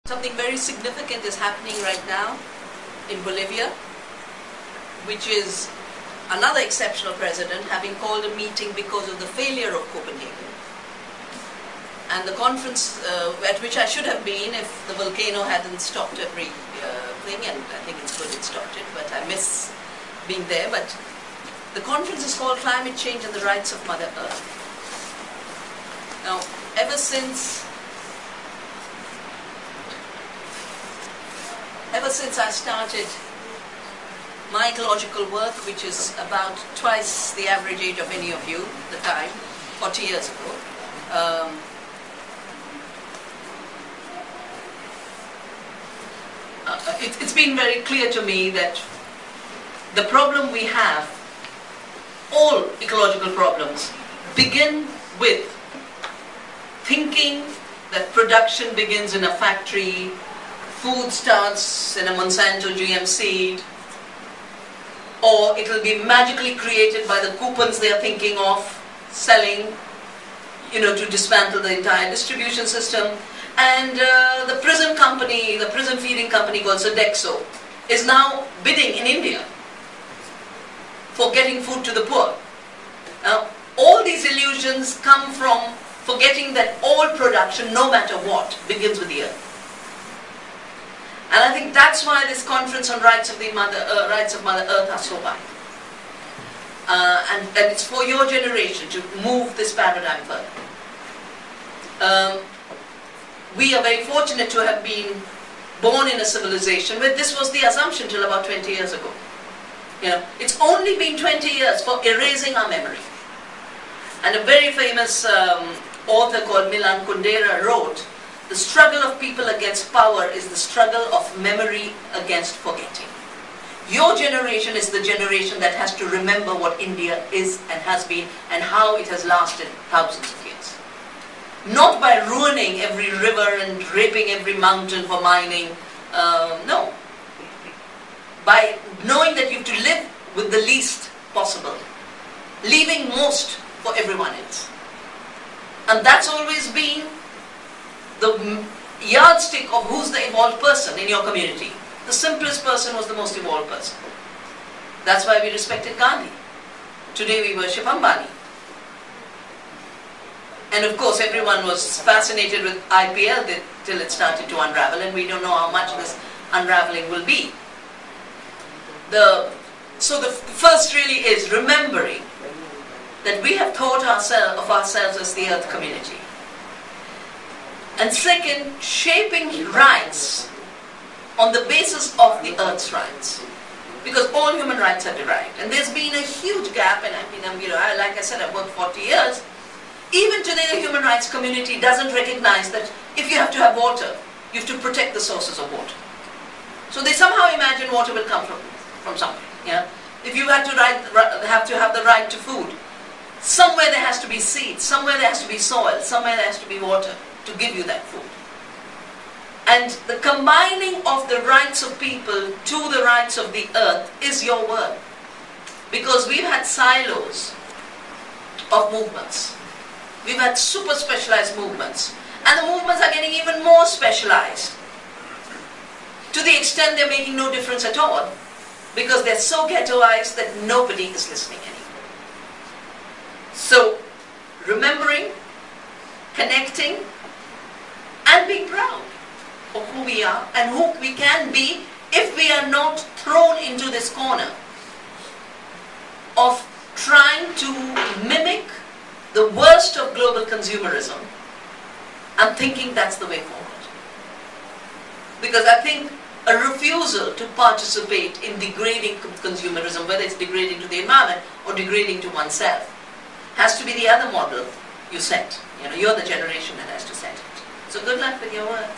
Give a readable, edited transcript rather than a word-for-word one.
Something very significant is happening right now in Bolivia, which is another exceptional president having called a meeting because of the failure of Copenhagen. And the conference at which I should have been if the volcano hadn't stopped every thing, and I think it's good it stopped it, but I miss being there. But the conference is called Climate Change and the Rights of Mother Earth. Now, ever since I started my ecological work, which is about twice the average age of any of you at the time, 40 years ago, it's been very clear to me that the problem we have, all ecological problems, begin with thinking that production begins in a factory, food starts in a Monsanto GM seed, or it will be magically created by the coupons they are thinking of selling, to dismantle the entire distribution system. And the prison company, the prison feeding company called Sodexo, is now bidding in India for getting food to the poor. Now, all these illusions come from forgetting that all production, no matter what, begins with the earth. And I think that's why this conference on rights of Mother Earth are so vital. And it's for your generation to move this paradigm further. We are very fortunate to have been born in a civilization where this was the assumption till about 20 years ago. It's only been 20 years for erasing our memory. And a very famous author called Milan Kundera wrote, "The struggle of people against power is the struggle of memory against forgetting." Your generation is the generation that has to remember what India is and has been and how it has lasted thousands of years. Not by ruining every river and raping every mountain for mining, no. By knowing that you have to live with the least possible, leaving most for everyone else. And that's always been the yardstick of who's the evolved person in your community. The simplest person was the most evolved person. That's why we respected Gandhi. Today we worship Ambani. And of course everyone was fascinated with IPL till it started to unravel, and we don't know how much this unraveling will be. So the first really is remembering that we have thought of ourselves as the earth community. And second, shaping rights on the basis of the earth's rights. Because all human rights are derived. And there's been a huge gap, and like I said, I've worked 40 years. Even today the human rights community doesn't recognize that if you have to have water, you have to protect the sources of water. So they somehow imagine water will come from somewhere. If you have to have the right to food, somewhere there has to be seeds, somewhere there has to be soil, somewhere there has to be water to give you that food. And the combining of the rights of people to the rights of the earth is your work. Because we've had silos of movements. We've had super specialized movements. And the movements are getting even more specialized. To the extent they're making no difference at all. Because they're so ghettoized that nobody is listening anymore. So, remembering, connecting, and being proud of who we are and who we can be if we are not thrown into this corner of trying to mimic the worst of global consumerism and thinking that's the way forward. Because I think a refusal to participate in degrading consumerism, whether it's degrading to the environment or degrading to oneself, has to be the other model you set. You're the generation that has to set it. So good luck with your work.